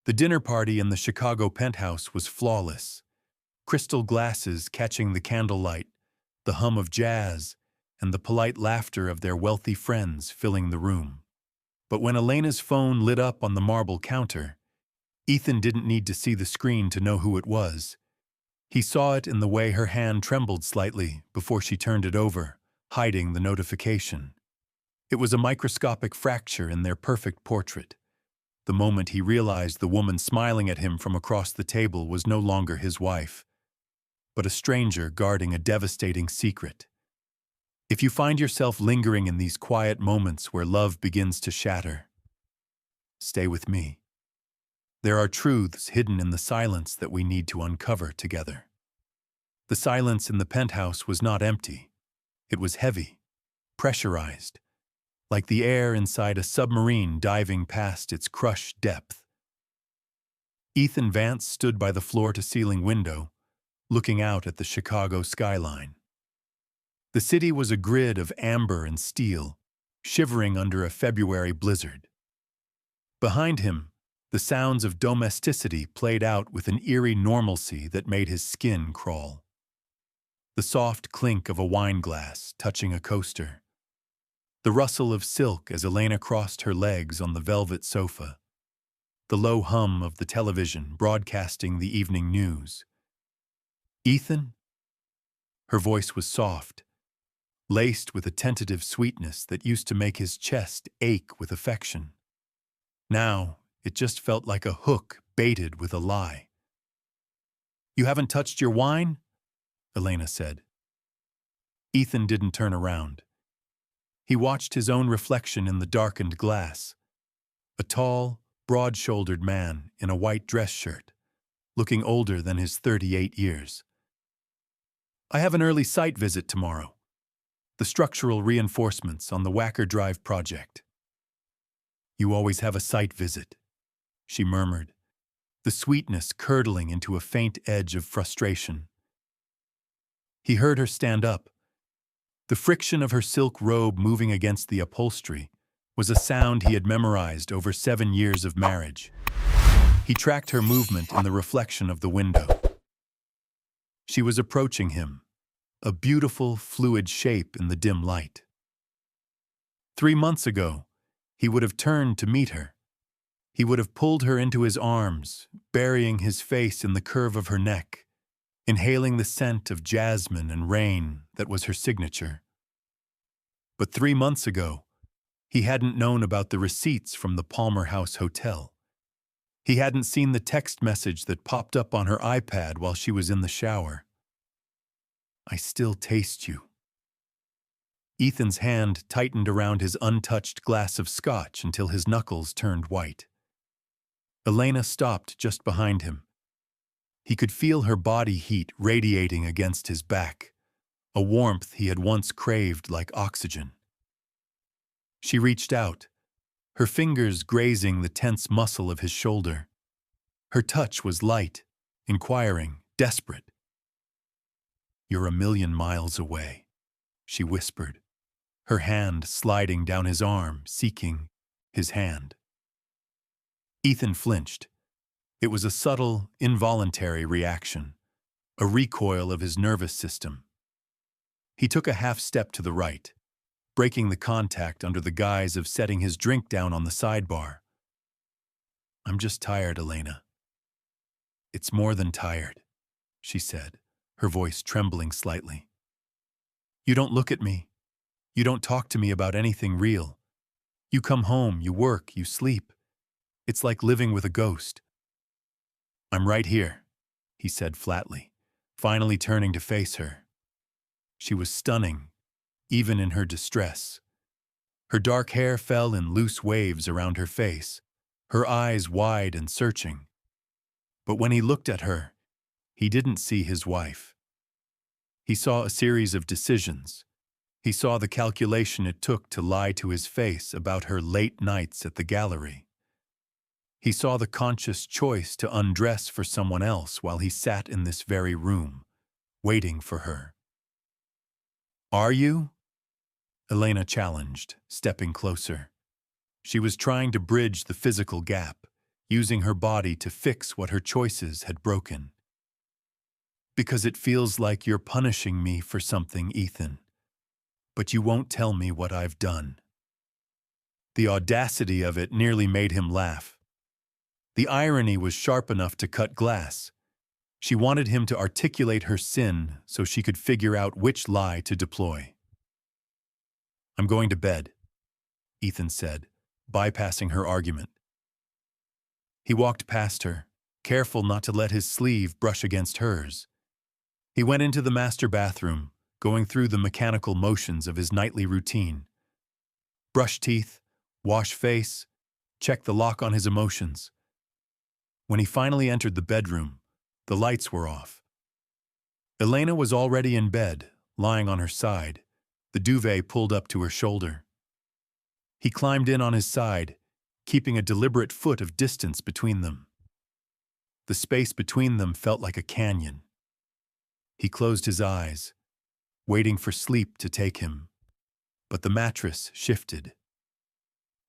The dinner party in the Chicago penthouse was flawless. Crystal glasses catching the candlelight, the hum of jazz, and the polite laughter of their wealthy friends filling the room. But when Elena's phone lit up on the marble counter, Ethan didn't need to see the screen to know who it was. He saw it in the way her hand trembled slightly before she turned it over, hiding the notification. It was a microscopic fracture in their perfect portrait. The moment he realized the woman smiling at him from across the table was no longer his wife, but a stranger guarding a devastating secret. If you find yourself lingering in these quiet moments where love begins to shatter, stay with me. There are truths hidden in the silence that we need to uncover together. The silence in the penthouse was not empty. It was heavy, pressurized, like the air inside a submarine diving past its crushed depth. Ethan Vance stood by the floor-to-ceiling window, looking out at the Chicago skyline. The city was a grid of amber and steel, shivering under a February blizzard. Behind him, the sounds of domesticity played out with an eerie normalcy that made his skin crawl. The soft clink of a wine glass touching a coaster. The rustle of silk as Elena crossed her legs on the velvet sofa. The low hum of the television broadcasting the evening news. "Ethan?" Her voice was soft, laced with a tentative sweetness that used to make his chest ache with affection. Now, it just felt like a hook baited with a lie. "You haven't touched your wine?" Elena said. Ethan didn't turn around. He watched his own reflection in the darkened glass. A tall, broad-shouldered man in a white dress shirt, looking older than his 38 years. "I have an early site visit tomorrow. The structural reinforcements on the Wacker Drive project." "You always have a site visit," she murmured, the sweetness curdling into a faint edge of frustration. He heard her stand up. The friction of her silk robe moving against the upholstery was a sound he had memorized over 7 years of marriage. He tracked her movement in the reflection of the window. She was approaching him, a beautiful, fluid shape in the dim light. 3 months ago, he would have turned to meet her. He would have pulled her into his arms, burying his face in the curve of her neck, inhaling the scent of jasmine and rain that was her signature. But 3 months ago, he hadn't known about the receipts from the Palmer House Hotel. He hadn't seen the text message that popped up on her iPad while she was in the shower. "I still taste you." Ethan's hand tightened around his untouched glass of scotch until his knuckles turned white. Elena stopped just behind him. He could feel her body heat radiating against his back, a warmth he had once craved like oxygen. She reached out, her fingers grazing the tense muscle of his shoulder. Her touch was light, inquiring, desperate. "You're a million miles away," she whispered, her hand sliding down his arm, seeking his hand. Ethan flinched. It was a subtle, involuntary reaction, a recoil of his nervous system. He took a half step to the right, breaking the contact under the guise of setting his drink down on the sidebar. "I'm just tired, Elena." "It's more than tired," she said, her voice trembling slightly. "You don't look at me. You don't talk to me about anything real. You come home, you work, you sleep. It's like living with a ghost." "I'm right here," he said flatly, finally turning to face her. She was stunning, even in her distress. Her dark hair fell in loose waves around her face, her eyes wide and searching. But when he looked at her, he didn't see his wife. He saw a series of decisions. He saw the calculation it took to lie to his face about her late nights at the gallery. He saw the conscious choice to undress for someone else while he sat in this very room, waiting for her. "Are you?" Elena challenged, stepping closer. She was trying to bridge the physical gap, using her body to fix what her choices had broken. Because it feels like you're punishing me for something, Ethan. But you won't tell me what I've done. The audacity of it nearly made him laugh. The irony was sharp enough to cut glass. She wanted him to articulate her sin so she could figure out which lie to deploy. "I'm going to bed," Ethan said, bypassing her argument. He walked past her, careful not to let his sleeve brush against hers. He went into the master bathroom, going through the mechanical motions of his nightly routine. Brush teeth, wash face, check the lock on his emotions. When he finally entered the bedroom, the lights were off. Elena was already in bed, lying on her side, the duvet pulled up to her shoulder. He climbed in on his side, keeping a deliberate foot of distance between them. The space between them felt like a canyon. He closed his eyes, waiting for sleep to take him, but the mattress shifted.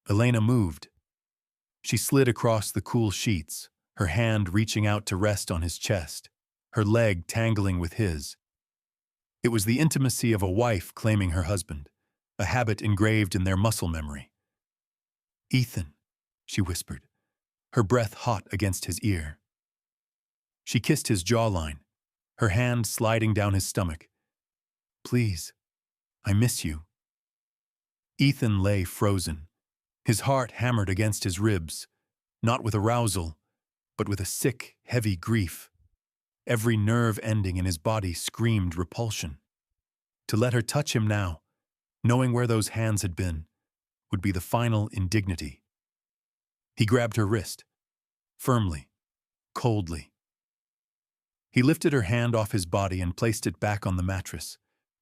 Elena moved. She slid across the cool sheets, her hand reaching out to rest on his chest, her leg tangling with his. It was the intimacy of a wife claiming her husband, a habit engraved in their muscle memory. "Ethan," she whispered, her breath hot against his ear. She kissed his jawline, her hand sliding down his stomach. "Please, I miss you." Ethan lay frozen, his heart hammered against his ribs, not with arousal, but with a sick, heavy grief. Every nerve ending in his body screamed repulsion. To let her touch him now, knowing where those hands had been, would be the final indignity. He grabbed her wrist, firmly, coldly. He lifted her hand off his body and placed it back on the mattress,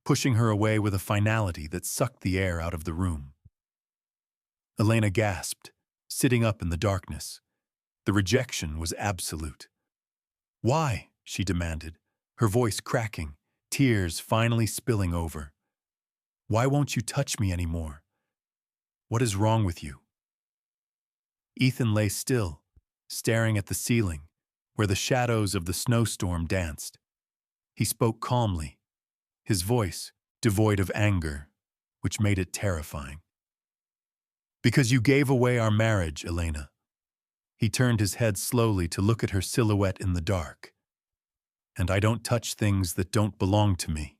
pushing her away with a finality that sucked the air out of the room. Elena gasped, sitting up in the darkness. The rejection was absolute. "Why?" she demanded, her voice cracking, tears finally spilling over. "Why won't you touch me anymore? What is wrong with you?" Ethan lay still, staring at the ceiling, where the shadows of the snowstorm danced. He spoke calmly, his voice devoid of anger, which made it terrifying. "Because you gave away our marriage, Elena." He turned his head slowly to look at her silhouette in the dark. "And I don't touch things that don't belong to me."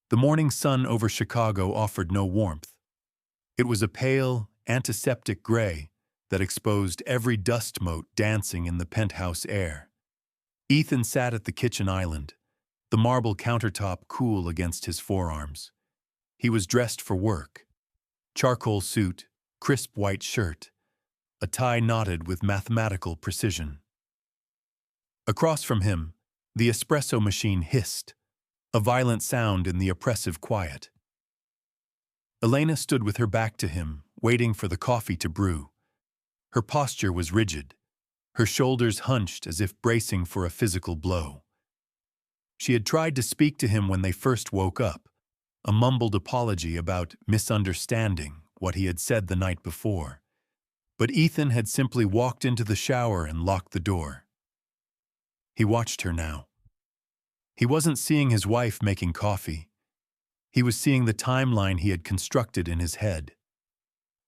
The morning sun over Chicago offered no warmth. It was a pale, antiseptic gray that exposed every dust mote dancing in the penthouse air. Ethan sat at the kitchen island, the marble countertop cool against his forearms. He was dressed for work. Charcoal suit, crisp white shirt, a tie knotted with mathematical precision. Across from him, the espresso machine hissed, a violent sound in the oppressive quiet. Elena stood with her back to him, waiting for the coffee to brew. Her posture was rigid, her shoulders hunched as if bracing for a physical blow. She had tried to speak to him when they first woke up, a mumbled apology about misunderstanding what he had said the night before. But Ethan had simply walked into the shower and locked the door. He watched her now. He wasn't seeing his wife making coffee. He was seeing the timeline he had constructed in his head.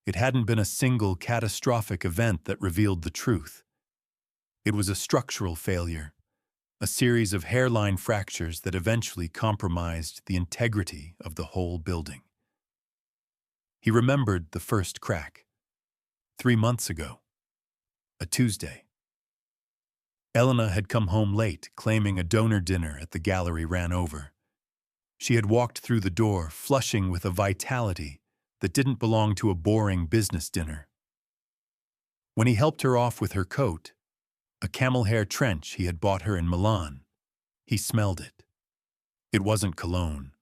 It hadn't been a single catastrophic event that revealed the truth. It was a structural failure, a series of hairline fractures that eventually compromised the integrity of the whole building. He remembered the first crack. 3 months ago. A Tuesday. Elena had come home late, claiming a donor dinner at the gallery ran over. She had walked through the door, flushing with a vitality that didn't belong to a boring business dinner. When he helped her off with her coat, a camel hair trench he had bought her in Milan, he smelled it. It wasn't cologne.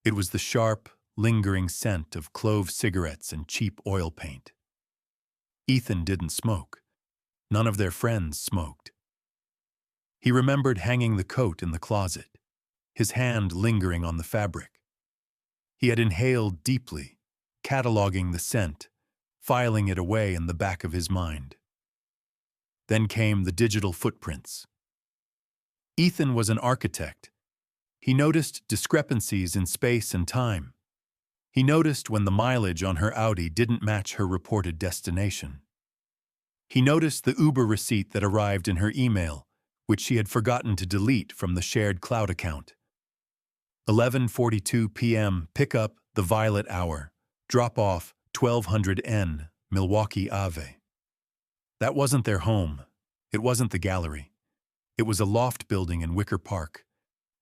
It was the sharp, lingering scent of clove cigarettes and cheap oil paint. Ethan didn't smoke. None of their friends smoked. He remembered hanging the coat in the closet, his hand lingering on the fabric. He had inhaled deeply, cataloging the scent, filing it away in the back of his mind. Then came the digital footprints. Ethan was an architect. He noticed discrepancies in space and time. He noticed when the mileage on her Audi didn't match her reported destination. He noticed the Uber receipt that arrived in her email, which she had forgotten to delete from the shared cloud account. 11:42 p.m. Pickup, the Violet Hour. Drop off, 1200 N, Milwaukee Ave. That wasn't their home. It wasn't the gallery. It was a loft building in Wicker Park,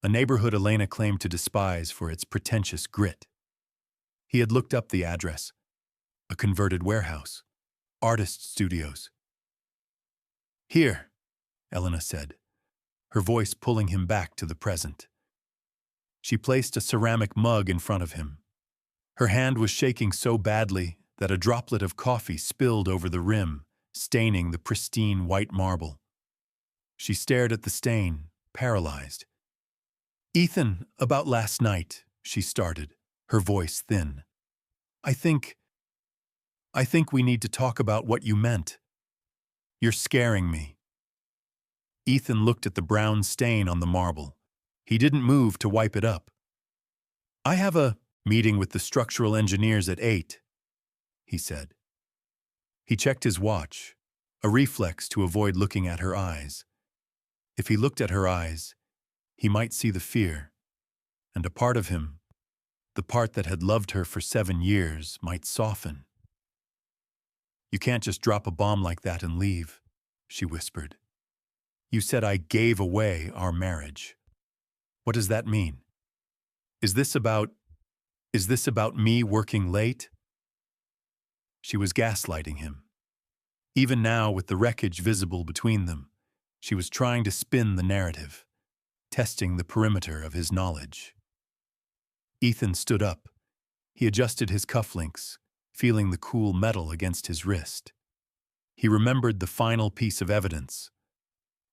a neighborhood Elena claimed to despise for its pretentious grit. He had looked up the address. A converted warehouse. Artist studios. Here, Elena said, her voice pulling him back to the present. She placed a ceramic mug in front of him. Her hand was shaking so badly that a droplet of coffee spilled over the rim, staining the pristine white marble. She stared at the stain, paralyzed. "Ethan, about last night," she started, her voice thin. I think we need to talk about what you meant. You're scaring me." Ethan looked at the brown stain on the marble. He didn't move to wipe it up. "I have a meeting with the structural engineers at 8, he said. He checked his watch, a reflex to avoid looking at her eyes. If he looked at her eyes, he might see the fear, and a part of him, the part that had loved her for 7 years, might soften. "You can't just drop a bomb like that and leave," she whispered. "You said I gave away our marriage. What does that mean? Is this about me working late?" She was gaslighting him. Even now, with the wreckage visible between them, she was trying to spin the narrative, testing the perimeter of his knowledge. Ethan stood up. He adjusted his cufflinks, feeling the cool metal against his wrist. He remembered the final piece of evidence.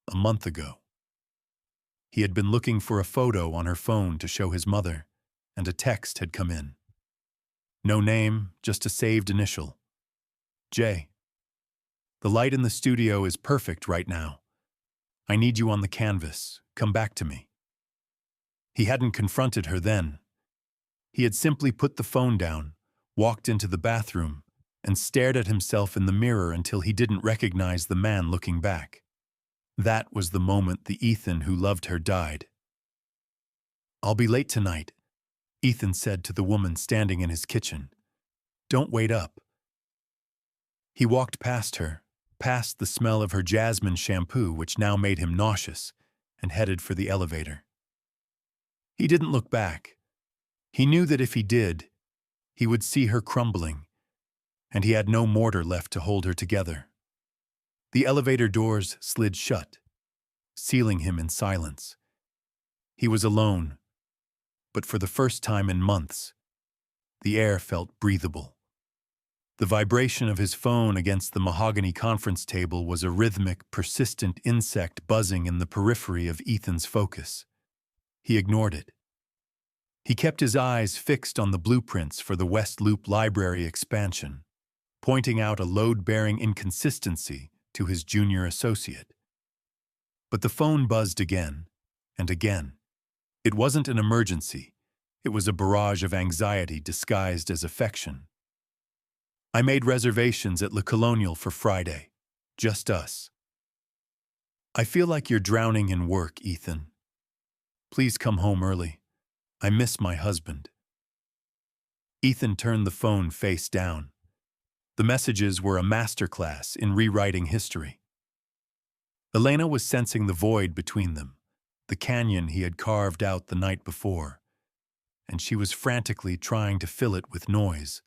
A month ago. He had been looking for a photo on her phone to show his mother, and a text had come in. No name, just a saved initial. J. "The light in the studio is perfect right now. I need you on the canvas. Come back to me." He hadn't confronted her then. He had simply put the phone down, walked into the bathroom, and stared at himself in the mirror until he didn't recognize the man looking back. That was the moment the Ethan who loved her died. "I'll be late tonight," Ethan said to the woman standing in his kitchen. "Don't wait up." He walked past her, past the smell of her jasmine shampoo, which now made him nauseous, and headed for the elevator. He didn't look back. He knew that if he did, he would see her crumbling, and he had no mortar left to hold her together. The elevator doors slid shut, sealing him in silence. He was alone, but for the first time in months, the air felt breathable. The vibration of his phone against the mahogany conference table was a rhythmic, persistent insect buzzing in the periphery of Ethan's focus. He ignored it. He kept his eyes fixed on the blueprints for the West Loop Library expansion, pointing out a load-bearing inconsistency to his junior associate. But the phone buzzed again and again. It wasn't an emergency. It was a barrage of anxiety disguised as affection. "I made reservations at Le Colonial for Friday. Just us. I feel like you're drowning in work, Ethan. Please come home early. I miss my husband." Ethan turned the phone face down. The messages were a masterclass in rewriting history. Elena was sensing the void between them, the canyon he had carved out the night before, and she was frantically trying to fill it with noise.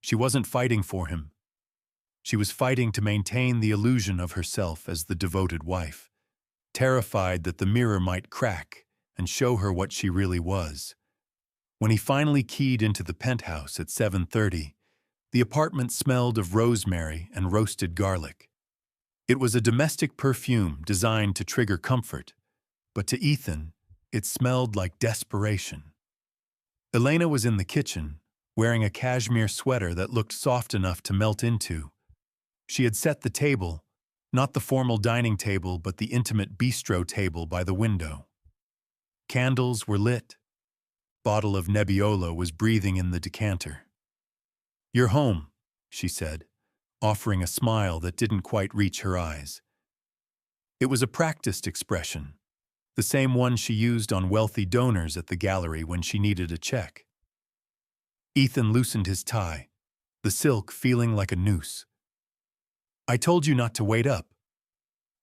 She wasn't fighting for him. She was fighting to maintain the illusion of herself as the devoted wife, terrified that the mirror might crack and show her what she really was. When he finally keyed into the penthouse at 7:30, the apartment smelled of rosemary and roasted garlic. It was a domestic perfume designed to trigger comfort, but to Ethan, it smelled like desperation. Elena was in the kitchen, wearing a cashmere sweater that looked soft enough to melt into. She had set the table, Not the formal dining table, but the intimate bistro table by the window. Candles were lit. Bottle of Nebbiolo was breathing in the decanter. "You're home," she said, offering a smile that didn't quite reach her eyes. It was a practiced expression, the same one she used on wealthy donors at the gallery when she needed a check. Ethan loosened his tie, the silk feeling like a noose. "I told you not to wait up."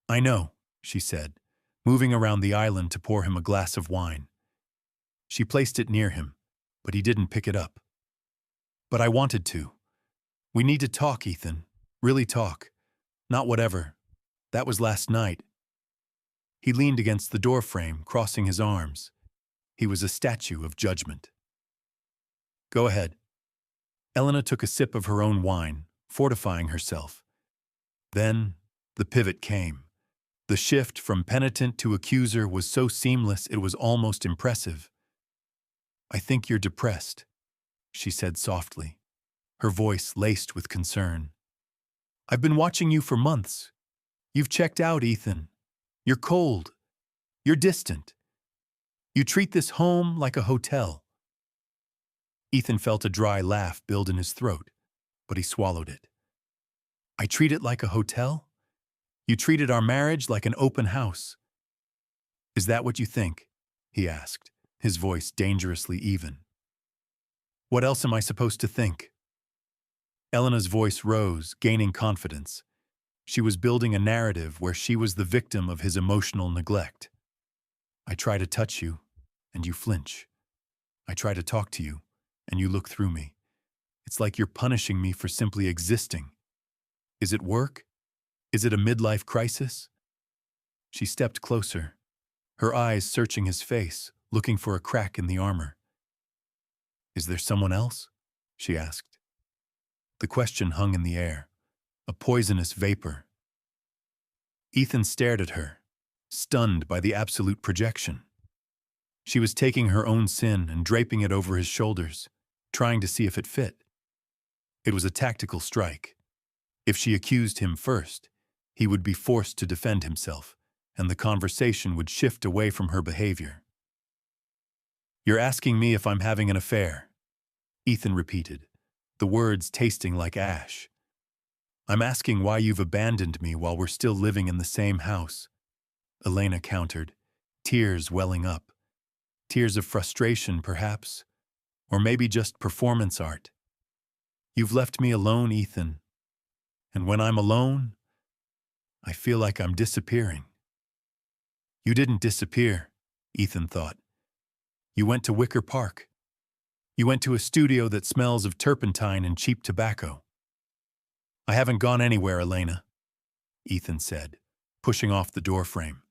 "I know," she said, moving around the island to pour him a glass of wine. She placed it near him, but he didn't pick it up. "But I wanted to. We need to talk, Ethan. Really talk. Not whatever. That was last night." He leaned against the doorframe, crossing his arms. He was a statue of judgment. "Go ahead." Elena took a sip of her own wine, fortifying herself. Then the pivot came. The shift from penitent to accuser was so seamless it was almost impressive. "I think you're depressed," she said softly, her voice laced with concern. "I've been watching you for months. You've checked out, Ethan. You're cold. You're distant. You treat this home like a hotel." Ethan felt a dry laugh build in his throat, but he swallowed it. "I treat it like a hotel? You treated our marriage like an open house." "Is that what you think?" he asked, his voice dangerously even. "What else am I supposed to think?" Elena's voice rose, gaining confidence. She was building a narrative where she was the victim of his emotional neglect. "I try to touch you, and you flinch. I try to talk to you, and you look through me. It's like you're punishing me for simply existing. Is it work? Is it a midlife crisis?" She stepped closer, her eyes searching his face, looking for a crack in the armor. "Is there someone else?" she asked. The question hung in the air, a poisonous vapor. Ethan stared at her, stunned by the absolute projection. She was taking her own sin and draping it over his shoulders, trying to see if it fit. It was a tactical strike. If she accused him first, he would be forced to defend himself, and the conversation would shift away from her behavior. "You're asking me if I'm having an affair," Ethan repeated, the words tasting like ash. "I'm asking why you've abandoned me while we're still living in the same house," Elena countered, tears welling up. Tears of frustration, perhaps, or maybe just performance art. "You've left me alone, Ethan. And when I'm alone, I feel like I'm disappearing." "You didn't disappear," Ethan thought. "You went to Wicker Park. You went to a studio that smells of turpentine and cheap tobacco." "I haven't gone anywhere, Elena," Ethan said, pushing off the doorframe.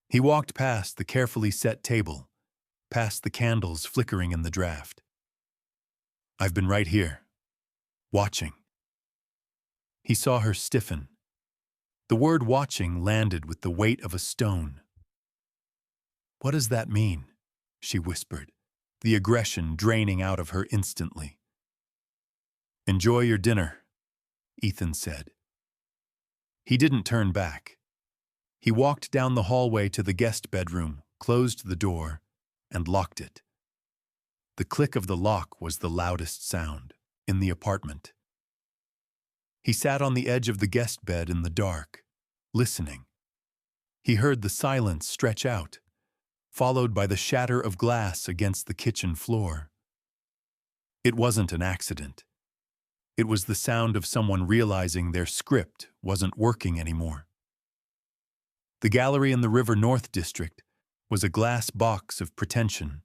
He walked past the carefully set table, past the candles flickering in the draft. "I've been right here, watching." He saw her stiffen. The word watching landed with the weight of a stone. "What does that mean?" she whispered, the aggression draining out of her instantly. "Enjoy your dinner," Ethan said. He didn't turn back. He walked down the hallway to the guest bedroom, closed the door, and locked it. The click of the lock was the loudest sound in the apartment. He sat on the edge of the guest bed in the dark, listening. He heard the silence stretch out, followed by the shatter of glass against the kitchen floor. It wasn't an accident. It was the sound of someone realizing their script wasn't working anymore. The gallery in the River North district was a glass box of pretension,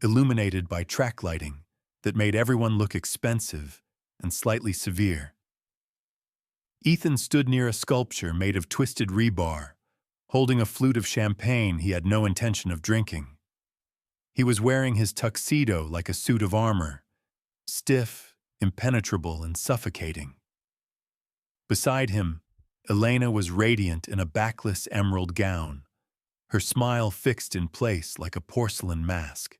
illuminated by track lighting that made everyone look expensive and slightly severe. Ethan stood near a sculpture made of twisted rebar, holding a flute of champagne he had no intention of drinking. He was wearing his tuxedo like a suit of armor, stiff, impenetrable, and suffocating. Beside him, Elena was radiant in a backless emerald gown, her smile fixed in place like a porcelain mask.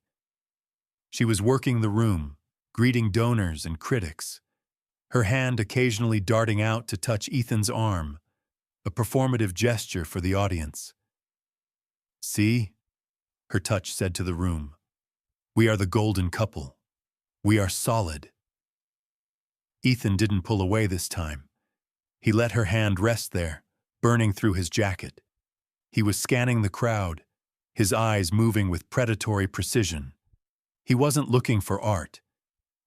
She was working the room, greeting donors and critics, her hand occasionally darting out to touch Ethan's arm, a performative gesture for the audience. "See?" her touch said to the room. "We are the golden couple. We are solid." Ethan didn't pull away this time. He let her hand rest there, burning through his jacket. He was scanning the crowd, his eyes moving with predatory precision. He wasn't looking for art.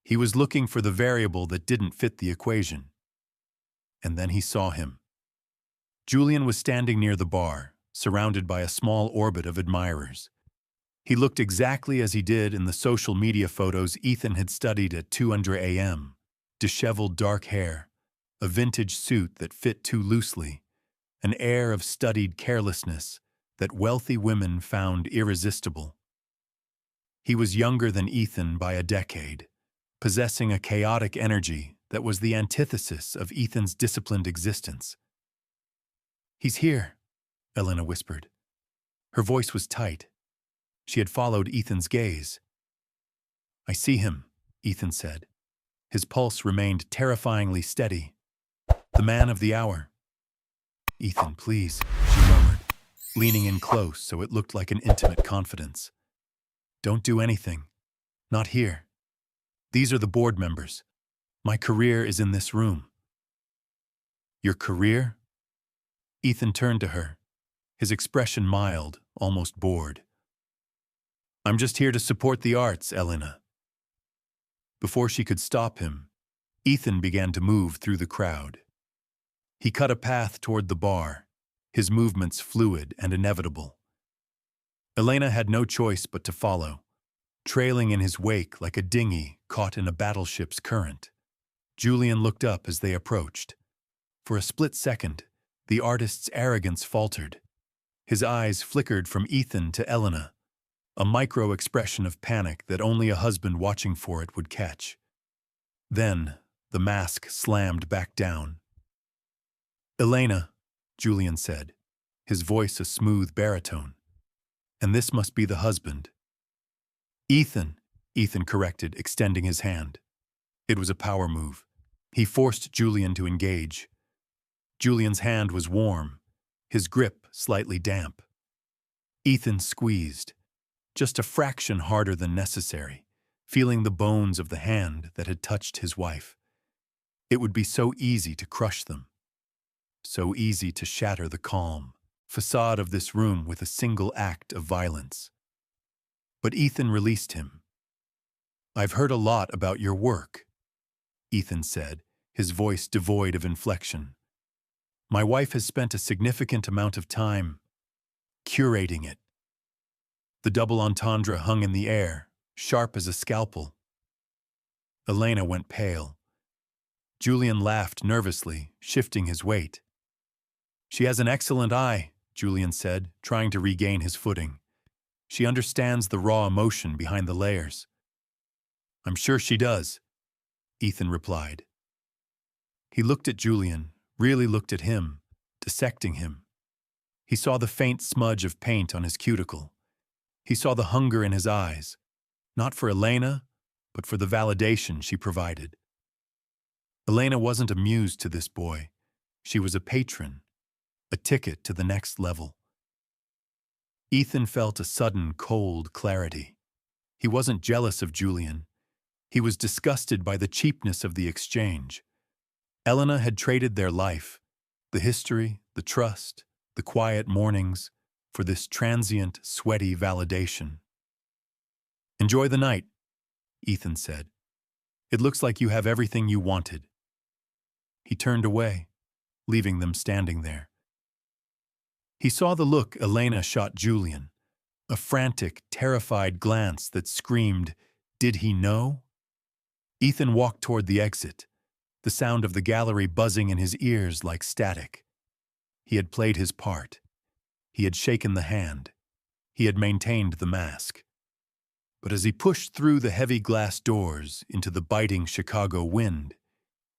He was looking for the variable that didn't fit the equation. And then he saw him. Julian was standing near the bar, surrounded by a small orbit of admirers. He looked exactly as he did in the social media photos Ethan had studied at 2:00 a.m. Disheveled dark hair, a vintage suit that fit too loosely, an air of studied carelessness that wealthy women found irresistible. He was younger than Ethan by a decade, possessing a chaotic energy that was the antithesis of Ethan's disciplined existence. "He's here," Elena whispered. Her voice was tight. She had followed Ethan's gaze. "I see him," Ethan said. His pulse remained terrifyingly steady. "The man of the hour." "Ethan, please," she murmured, leaning in close so it looked like an intimate confidence. "Don't do anything. Not here. These are the board members. My career is in this room." "Your career?" Ethan turned to her, his expression mild, almost bored. "I'm just here to support the arts, Elena." Before she could stop him, Ethan began to move through the crowd. He cut a path toward the bar, his movements fluid and inevitable. Elena had no choice but to follow, trailing in his wake like a dinghy caught in a battleship's current. Julian looked up as they approached. For a split second, the artist's arrogance faltered. His eyes flickered from Ethan to Elena, a micro-expression of panic that only a husband watching for it would catch. Then, the mask slammed back down. "Elena," Julian said, his voice a smooth baritone. "And this must be the husband." "Ethan," Ethan corrected, extending his hand. It was a power move. He forced Julian to engage. Julian's hand was warm, his grip slightly damp. Ethan squeezed, just a fraction harder than necessary, feeling the bones of the hand that had touched his wife. It would be so easy to crush them, so easy to shatter the calm facade of this room with a single act of violence. But Ethan released him. "I've heard a lot about your work," Ethan said, his voice devoid of inflection. "My wife has spent a significant amount of time curating it." The double entendre hung in the air, sharp as a scalpel. Elena went pale. Julian laughed nervously, shifting his weight. "She has an excellent eye," Julian said, trying to regain his footing. "She understands the raw emotion behind the layers." "I'm sure she does," Ethan replied. He looked at Julian, really looked at him, dissecting him. He saw the faint smudge of paint on his cuticle. He saw the hunger in his eyes, not for Elena, but for the validation she provided. Elena wasn't amused to this boy. She was a patron, a ticket to the next level. Ethan felt a sudden cold clarity. He wasn't jealous of Julian. He was disgusted by the cheapness of the exchange. Elena had traded their life, the history, the trust, the quiet mornings, for this transient, sweaty validation. "Enjoy the night," Ethan said. "It looks like you have everything you wanted." He turned away, leaving them standing there. He saw the look Elena shot Julian, a frantic, terrified glance that screamed, "Did he know?" Ethan walked toward the exit, the sound of the gallery buzzing in his ears like static. He had played his part. He had shaken the hand. He had maintained the mask. But as he pushed through the heavy glass doors into the biting Chicago wind,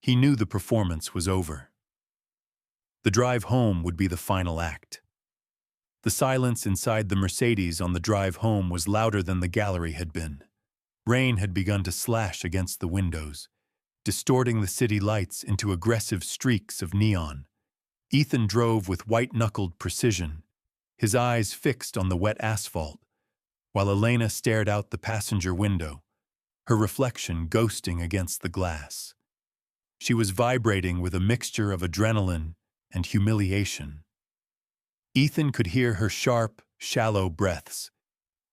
he knew the performance was over. The drive home would be the final act. The silence inside the Mercedes on the drive home was louder than the gallery had been. Rain had begun to slash against the windows, distorting the city lights into aggressive streaks of neon. Ethan drove with white-knuckled precision, his eyes fixed on the wet asphalt, while Elena stared out the passenger window, her reflection ghosting against the glass. She was vibrating with a mixture of adrenaline and humiliation. Ethan could hear her sharp, shallow breaths.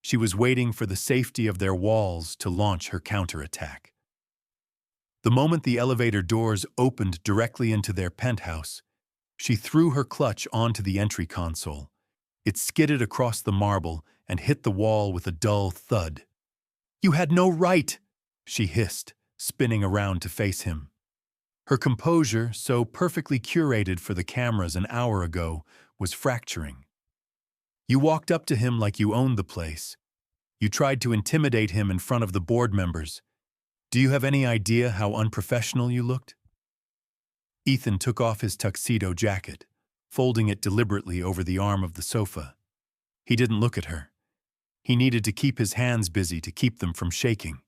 She was waiting for the safety of their walls to launch her counterattack. The moment the elevator doors opened directly into their penthouse, she threw her clutch onto the entry console. It skidded across the marble and hit the wall with a dull thud. "You had no right!" she hissed, spinning around to face him. Her composure, so perfectly curated for the cameras an hour ago, was fracturing. "You walked up to him like you owned the place. You tried to intimidate him in front of the board members. Do you have any idea how unprofessional you looked?" Ethan took off his tuxedo jacket, folding it deliberately over the arm of the sofa. He didn't look at her. He needed to keep his hands busy to keep them from shaking.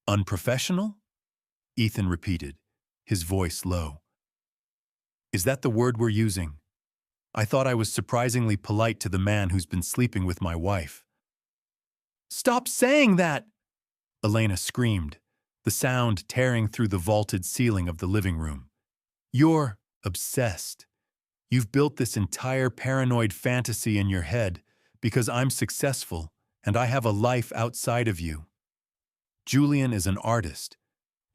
"Unprofessional?" Ethan repeated, his voice low. "Is that the word we're using? I thought I was surprisingly polite to the man who's been sleeping with my wife." "Stop saying that!" Elena screamed, the sound tearing through the vaulted ceiling of the living room. "You're obsessed. You've built this entire paranoid fantasy in your head because I'm successful and I have a life outside of you. Julian is an artist.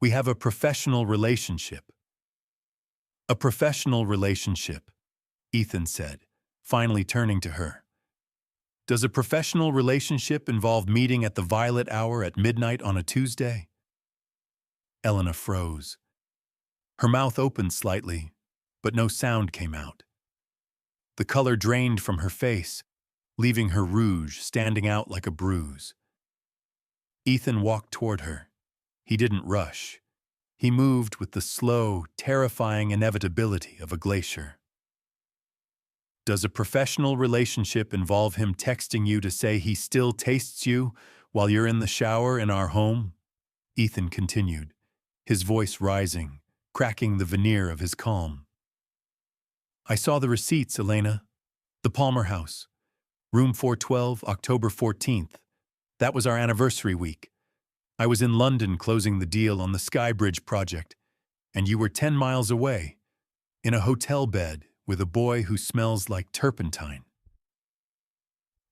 We have a professional relationship." "A professional relationship," Ethan said, finally turning to her. "Does a professional relationship involve meeting at the violet hour at midnight on a Tuesday?" Elena froze. Her mouth opened slightly, but no sound came out. The color drained from her face, leaving her rouge standing out like a bruise. Ethan walked toward her. He didn't rush. He moved with the slow, terrifying inevitability of a glacier. "Does a professional relationship involve him texting you to say he still tastes you while you're in the shower in our home?" Ethan continued, his voice rising, cracking the veneer of his calm. "I saw the receipts, Elena. The Palmer House. Room 412, October 14th. That was our anniversary week. I was in London closing the deal on the Skybridge project, and you were 10 miles away, in a hotel bed with a boy who smells like turpentine."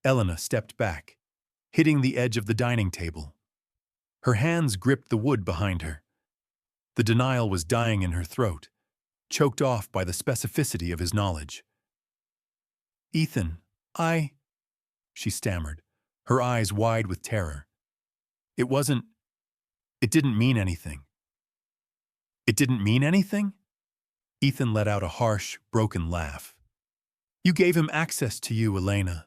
Elena stepped back, hitting the edge of the dining table. Her hands gripped the wood behind her. The denial was dying in her throat, choked off by the specificity of his knowledge. "Ethan, she stammered, her eyes wide with terror. It didn't mean anything." "It didn't mean anything?" Ethan let out a harsh, broken laugh. "You gave him access to you, Elena.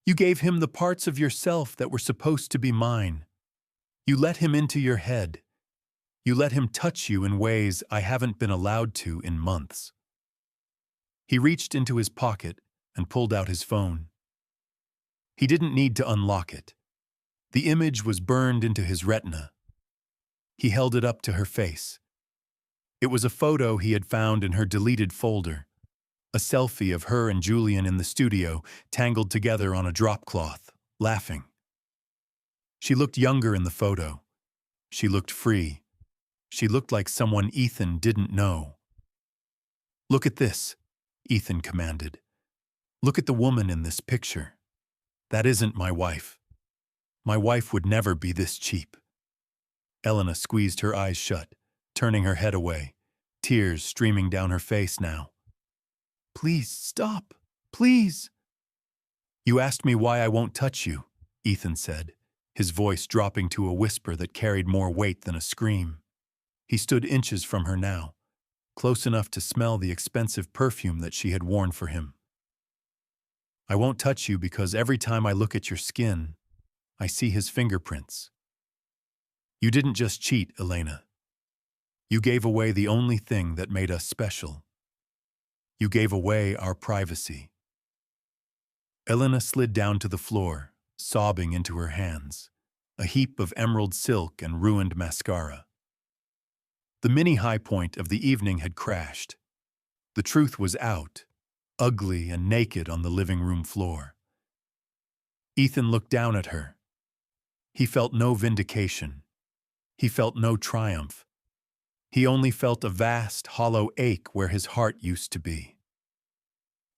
You gave him the parts of yourself that were supposed to be mine. You let him into your head. You let him touch you in ways I haven't been allowed to in months." He reached into his pocket and pulled out his phone. He didn't need to unlock it. The image was burned into his retina. He held it up to her face. It was a photo he had found in her deleted folder, a selfie of her and Julian in the studio, tangled together on a drop cloth, laughing. She looked younger in the photo. She looked free. She looked like someone Ethan didn't know. "Look at this," Ethan commanded. "Look at the woman in this picture. That isn't my wife. My wife would never be this cheap." Elena squeezed her eyes shut, turning her head away, tears streaming down her face now. "Please stop, please." "You asked me why I won't touch you," Ethan said, his voice dropping to a whisper that carried more weight than a scream. He stood inches from her now, close enough to smell the expensive perfume that she had worn for him. "I won't touch you because every time I look at your skin, I see his fingerprints. You didn't just cheat, Elena. You gave away the only thing that made us special. You gave away our privacy." Elena slid down to the floor, sobbing into her hands, a heap of emerald silk and ruined mascara. The mini high point of the evening had crashed. The truth was out, ugly and naked on the living room floor. Ethan looked down at her. He felt no vindication. He felt no triumph. He only felt a vast, hollow ache where his heart used to be.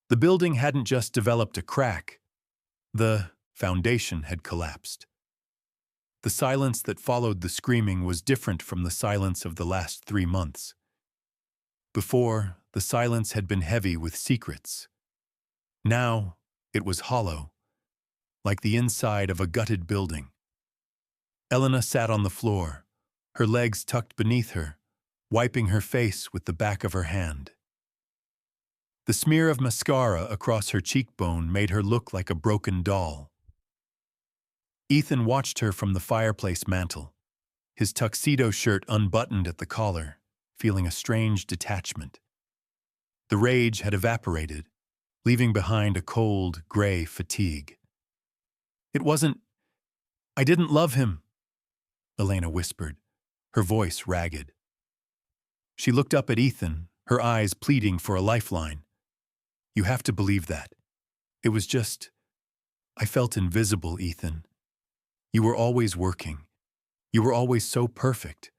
The building hadn't just developed a crack. The foundation had collapsed. The silence that followed the screaming was different from the silence of the last 3 months. Before, the silence had been heavy with secrets. Now, it was hollow, like the inside of a gutted building. Elena sat on the floor, her legs tucked beneath her, wiping her face with the back of her hand. The smear of mascara across her cheekbone made her look like a broken doll. Ethan watched her from the fireplace mantel, his tuxedo shirt unbuttoned at the collar, feeling a strange detachment. The rage had evaporated, leaving behind a cold, gray fatigue. I didn't love him, Elena whispered, her voice ragged. She looked up at Ethan, her eyes pleading for a lifeline. You have to believe that. It was just, I felt invisible, Ethan. You were always working. You were always so perfect,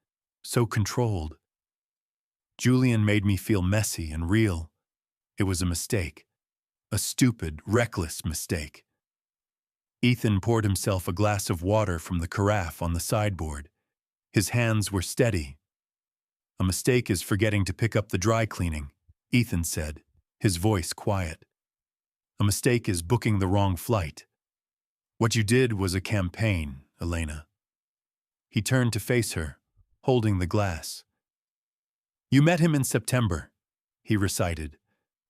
so controlled. Julian made me feel messy and real. It was a mistake. A stupid, reckless mistake. Ethan poured himself a glass of water from the carafe on the sideboard. His hands were steady. A mistake is forgetting to pick up the dry cleaning, Ethan said, his voice quiet. A mistake is booking the wrong flight. What you did was a campaign, Elena. He turned to face her, holding the glass. You met him in September, he recited,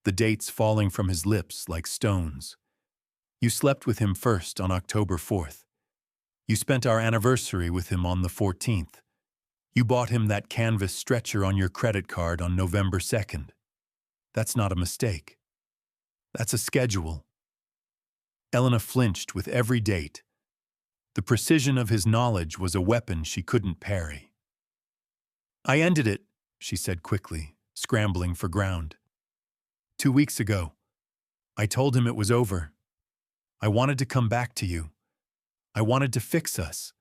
the dates falling from his lips like stones. You slept with him first on October 4th. You spent our anniversary with him on the 14th. You bought him that canvas stretcher on your credit card on November 2nd. That's not a mistake. That's a schedule. Elena flinched with every date. The precision of his knowledge was a weapon she couldn't parry. I ended it, she said quickly, scrambling for ground. 2 weeks ago. I told him it was over. I wanted to come back to you. I wanted to fix us.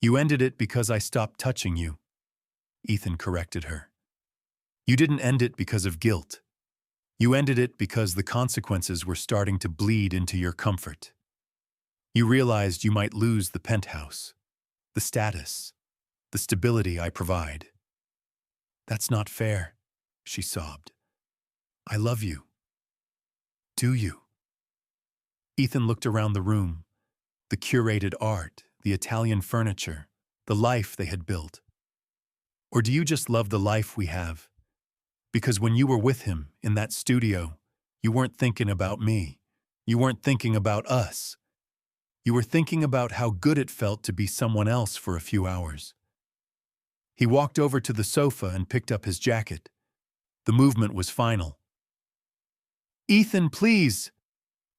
You ended it because I stopped touching you, Ethan corrected her. You didn't end it because of guilt. You ended it because the consequences were starting to bleed into your comfort. You realized you might lose the penthouse, the status, the stability I provide. That's not fair, she sobbed. I love you. Do you? Ethan looked around the room, the curated art, the Italian furniture, the life they had built. Or do you just love the life we have? Because when you were with him in that studio, you weren't thinking about me. You weren't thinking about us. You were thinking about how good it felt to be someone else for a few hours. He walked over to the sofa and picked up his jacket. The movement was final. Ethan, please!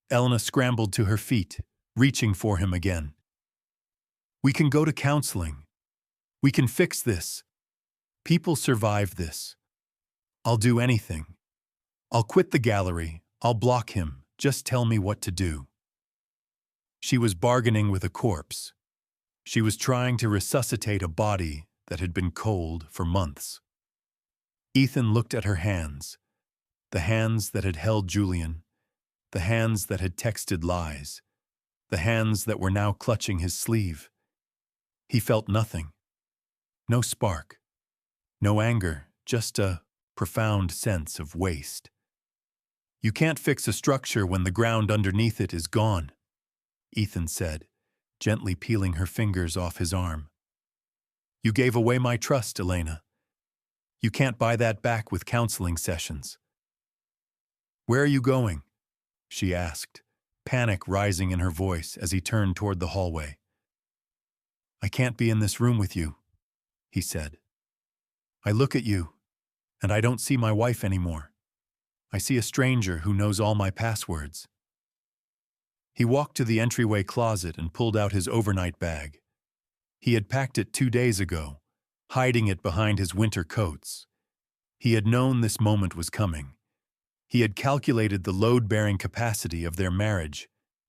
Elena scrambled to her feet, reaching for him again. We can go to counseling. We can fix this. People survive this. I'll do anything. I'll quit the gallery. I'll block him. Just tell me what to do. She was bargaining with a corpse. She was trying to resuscitate a body that had been cold for months. Ethan looked at her hands, the hands that had held Julian, the hands that had texted lies, the hands that were now clutching his sleeve. He felt nothing. No spark. No anger, just a profound sense of waste. You can't fix a structure when the ground underneath it is gone, Ethan said, gently peeling her fingers off his arm. You gave away my trust, Elena. You can't buy that back with counseling sessions. Where are you going? She asked, panic rising in her voice as he turned toward the hallway. I can't be in this room with you, he said. I look at you, and I don't see my wife anymore. I see a stranger who knows all my passwords. He walked to the entryway closet and pulled out his overnight bag. He had packed it 2 days ago, hiding it behind his winter coats. He had known this moment was coming. He had calculated the load-bearing capacity of their marriage,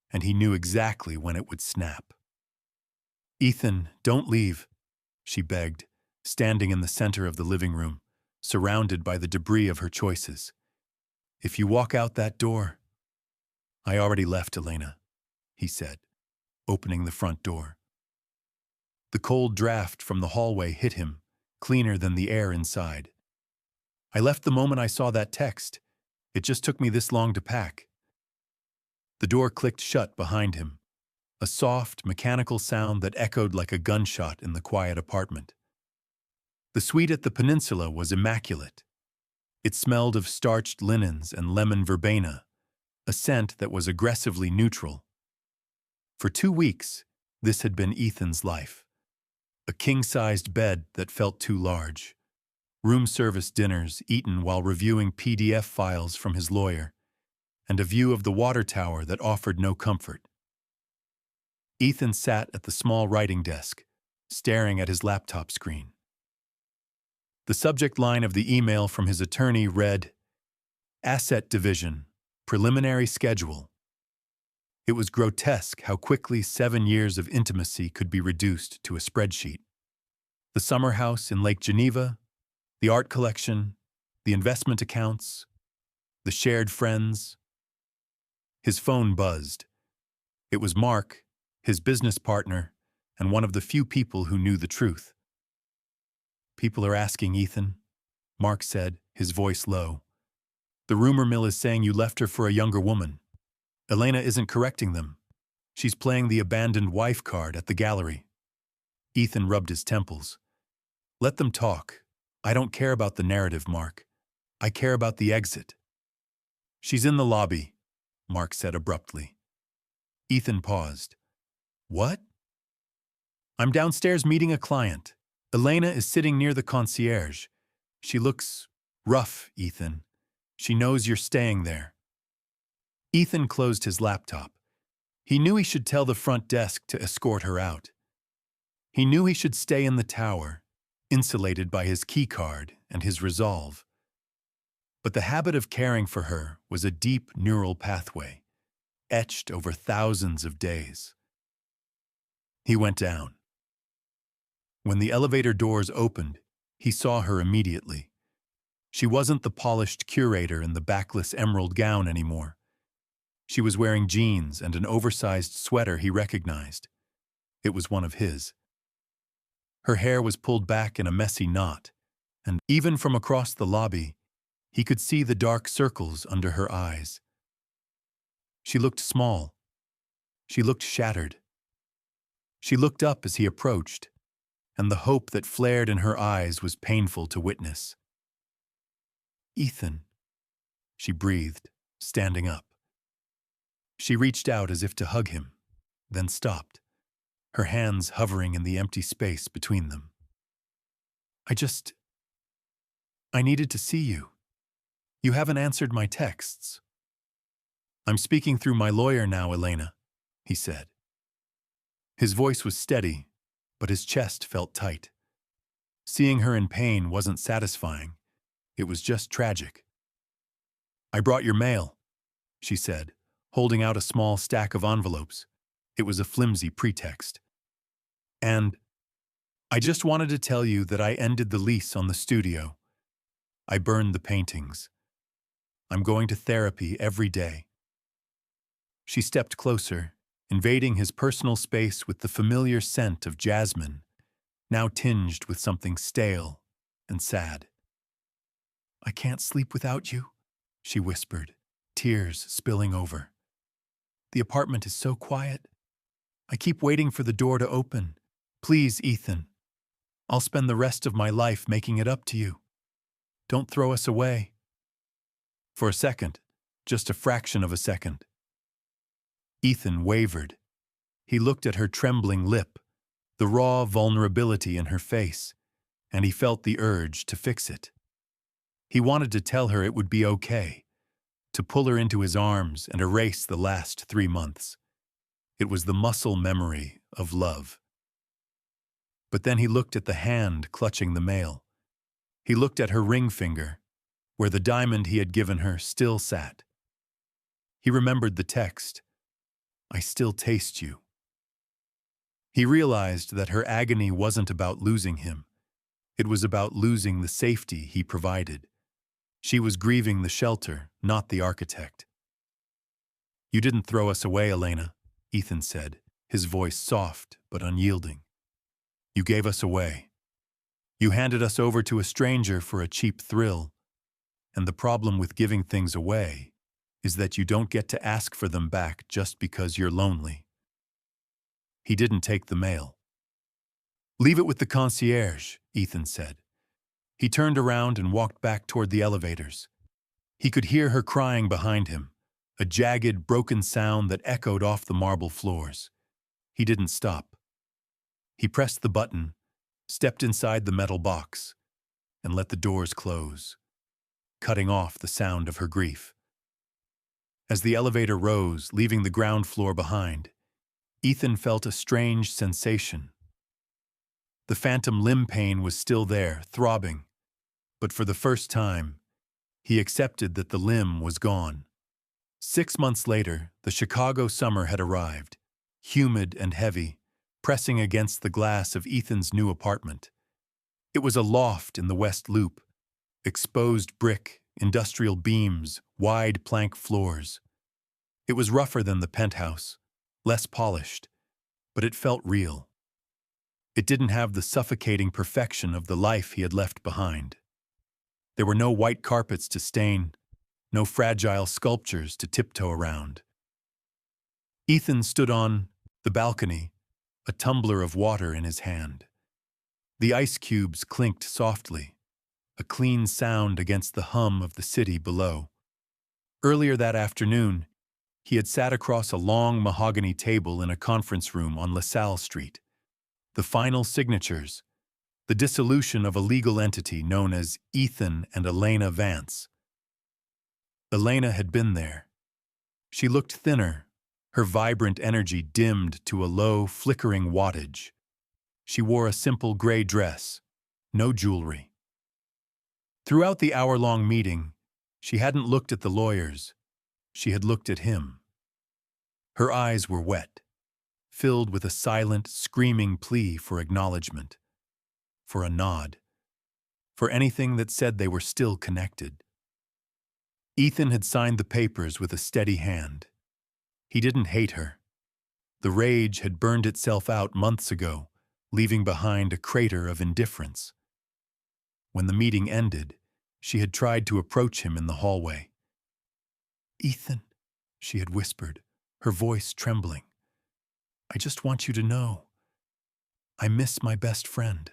and he knew exactly when it would snap. "Ethan, don't leave," she begged, standing in the center of the living room, surrounded by the debris of her choices. "If you walk out that door—" "I already left, Elena," he said, opening the front door. The cold draft from the hallway hit him, cleaner than the air inside. "I left the moment I saw that text. It just took me this long to pack." The door clicked shut behind him, a soft, mechanical sound that echoed like a gunshot in the quiet apartment. The suite at the peninsula was immaculate. It smelled of starched linens and lemon verbena, a scent that was aggressively neutral. For 2 weeks, this had been Ethan's life. A king-sized bed that felt too large, room service dinners eaten while reviewing PDF files from his lawyer, and a view of the water tower that offered no comfort. Ethan sat at the small writing desk, staring at his laptop screen. The subject line of the email from his attorney read, "Asset Division, Preliminary Schedule." It was grotesque how quickly 7 years of intimacy could be reduced to a spreadsheet. The summer house in Lake Geneva, the art collection, the investment accounts, the shared friends. His phone buzzed. It was Mark, his business partner, and one of the few people who knew the truth. "People are asking, Ethan," Mark said, his voice low. "The rumor mill is saying you left her for a younger woman. Elena isn't correcting them. She's playing the abandoned wife card at the gallery." Ethan rubbed his temples. "Let them talk. I don't care about the narrative, Mark. I care about the exit." "She's in the lobby," Mark said abruptly. Ethan paused. "What?" "I'm downstairs meeting a client. Elena is sitting near the concierge. She looks rough, Ethan. She knows you're staying there." Ethan closed his laptop. He knew he should tell the front desk to escort her out. He knew he should stay in the tower, insulated by his keycard and his resolve. But the habit of caring for her was a deep neural pathway, etched over thousands of days. He went down. When the elevator doors opened, he saw her immediately. She wasn't the polished curator in the backless emerald gown anymore. She was wearing jeans and an oversized sweater he recognized. It was one of his. Her hair was pulled back in a messy knot, and even from across the lobby, he could see the dark circles under her eyes. She looked small. She looked shattered. She looked up as he approached, and the hope that flared in her eyes was painful to witness. "Ethan," she breathed, standing up. She reached out as if to hug him, then stopped, her hands hovering in the empty space between them. I needed to see you. You haven't answered my texts." "I'm speaking through my lawyer now, Elena," he said. His voice was steady, but his chest felt tight. Seeing her in pain wasn't satisfying. It was just tragic. "I brought your mail," she said, holding out a small stack of envelopes. It was a flimsy pretext. "And I just wanted to tell you that I ended the lease on the studio. I burned the paintings. I'm going to therapy every day." She stepped closer, invading his personal space with the familiar scent of jasmine, now tinged with something stale and sad. "I can't sleep without you," she whispered, tears spilling over. "The apartment is so quiet. I keep waiting for the door to open. Please, Ethan. I'll spend the rest of my life making it up to you. Don't throw us away." For a second, just a fraction of a second, Ethan wavered. He looked at her trembling lip, the raw vulnerability in her face, and he felt the urge to fix it. He wanted to tell her it would be okay, to pull her into his arms and erase the last 3 months. It was the muscle memory of love. But then he looked at the hand clutching the mail. He looked at her ring finger, where the diamond he had given her still sat. He remembered the text, "I still taste you." He realized that her agony wasn't about losing him. It was about losing the safety he provided. She was grieving the shelter, not the architect. "You didn't throw us away, Elena," Ethan said, his voice soft but unyielding. "You gave us away. You handed us over to a stranger for a cheap thrill. And the problem with giving things away is that you don't get to ask for them back just because you're lonely." He didn't take the mail. "Leave it with the concierge," Ethan said. He turned around and walked back toward the elevators. He could hear her crying behind him, a jagged, broken sound that echoed off the marble floors. He didn't stop. He pressed the button, stepped inside the metal box, and let the doors close, cutting off the sound of her grief. As the elevator rose, leaving the ground floor behind, Ethan felt a strange sensation. The phantom limb pain was still there, throbbing, but for the first time, he accepted that the limb was gone. 6 months later, the Chicago summer had arrived, humid and heavy, pressing against the glass of Ethan's new apartment. It was a loft in the West Loop, exposed brick, industrial beams, wide plank floors. It was rougher than the penthouse, less polished, but it felt real. It didn't have the suffocating perfection of the life he had left behind. There were no white carpets to stain, no fragile sculptures to tiptoe around. Ethan stood on the balcony, a tumbler of water in his hand. The ice cubes clinked softly, a clean sound against the hum of the city below. Earlier that afternoon, he had sat across a long mahogany table in a conference room on LaSalle Street. The final signatures, the dissolution of a legal entity known as Ethan and Elena Vance. Elena had been there. She looked thinner, her vibrant energy dimmed to a low, flickering wattage. She wore a simple gray dress, no jewelry. Throughout the hour-long meeting, she hadn't looked at the lawyers. She had looked at him. Her eyes were wet, filled with a silent, screaming plea for acknowledgement, for a nod, for anything that said they were still connected. Ethan had signed the papers with a steady hand. He didn't hate her. The rage had burned itself out months ago, leaving behind a crater of indifference. When the meeting ended, she had tried to approach him in the hallway. "Ethan," she had whispered, her voice trembling, "I just want you to know. I miss my best friend."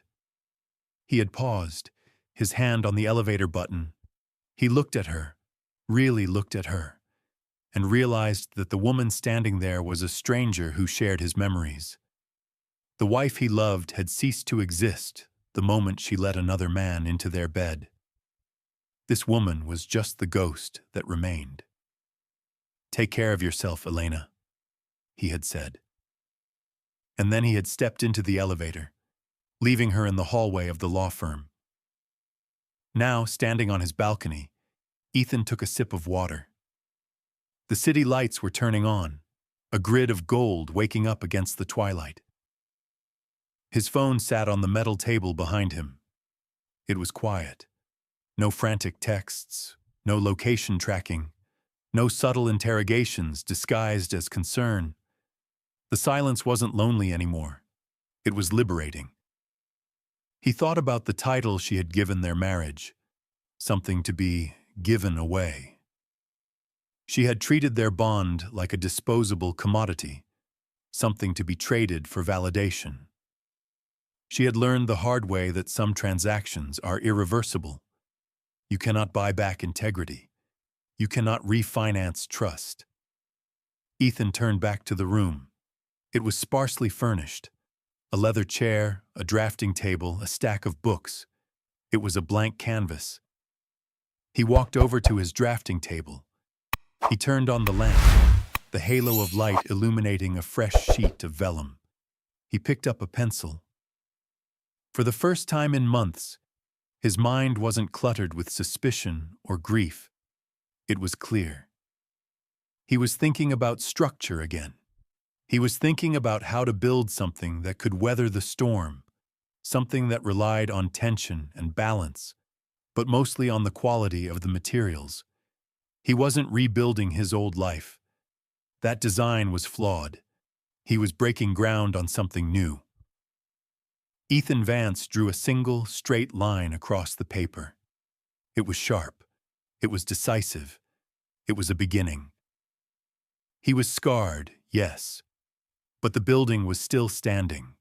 He had paused, his hand on the elevator button. He looked at her, really looked at her, and realized that the woman standing there was a stranger who shared his memories. The wife he loved had ceased to exist the moment she let another man into their bed. This woman was just the ghost that remained. "Take care of yourself, Elena," he had said. And then he had stepped into the elevator, leaving her in the hallway of the law firm. Now, standing on his balcony, Ethan took a sip of water. The city lights were turning on, a grid of gold waking up against the twilight. His phone sat on the metal table behind him. It was quiet. No frantic texts, no location tracking, no subtle interrogations disguised as concern. The silence wasn't lonely anymore. It was liberating. He thought about the title she had given their marriage, something to be given away. She had treated their bond like a disposable commodity, something to be traded for validation. She had learned the hard way that some transactions are irreversible. You cannot buy back integrity. You cannot refinance trust. Ethan turned back to the room. It was sparsely furnished. A leather chair, a drafting table, a stack of books. It was a blank canvas. He walked over to his drafting table. He turned on the lamp, the halo of light illuminating a fresh sheet of vellum. He picked up a pencil. For the first time in months, His mind wasn't cluttered with suspicion or grief. It was clear. He was thinking about structure again. He was thinking about how to build something that could weather the storm, something that relied on tension and balance, but mostly on the quality of the materials. He wasn't rebuilding his old life. That design was flawed. He was breaking ground on something new. Ethan Vance drew a single, straight line across the paper. It was sharp. It was decisive. It was a beginning. He was scarred, yes, but the building was still standing.